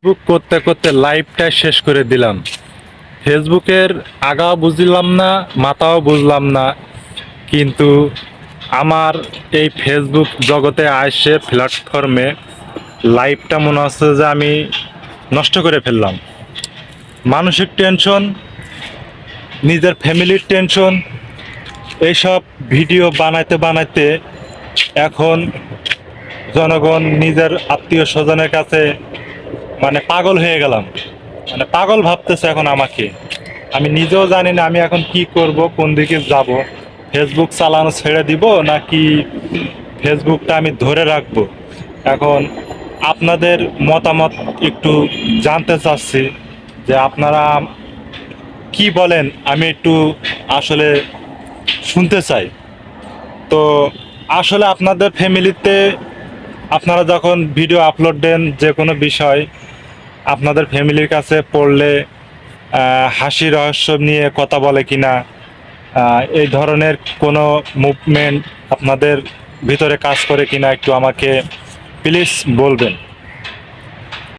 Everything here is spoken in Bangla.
ফেসবুক করতে করতে লাইভটা শেষ করে দিলাম। ফেসবুকের আগাও বুঝলাম না, মাথাও বুঝলাম না, কিন্তু আমার এই ফেসবুক জগতে আসে প্ল্যাটফর্মে লাইভটা মনে হচ্ছে যে আমি নষ্ট করে ফেললাম। মানসিক টেনশন, নিজের ফ্যামিলির টেনশন, এইসব ভিডিও বানাইতে বানাইতে এখন জনগণ নিজের আত্মীয় স্বজনের কাছে মানে পাগল হয়ে গেলাম। মানে পাগল ভাবতেছে এখন আমাকে। আমি নিজেও জানি না আমি এখন কি করব, কোন দিকে যাব। ফেসবুক চালানো ছেড়ে দিব নাকি ফেসবুকটা আমি ধরে রাখবো। এখন আপনাদের মতামত একটু জানতে চাচ্ছি যে আপনারা কি বলেন, আমি একটু আসলে শুনতে চাই। তো আসলে আপনাদের ফ্যামিলিতে আপনারা যখন ভিডিও আপলোড দেন যে কোনো বিষয়, আপনাদের ফ্যামিলির কাছে পড়লে হাসি রহস্য নিয়ে কথা বলে কিনা, এই ধরনের কোনো মুভমেন্ট আপনাদের ভিতরে কাজ করে কিনা একটু আমাকে প্লিজ বলবেন।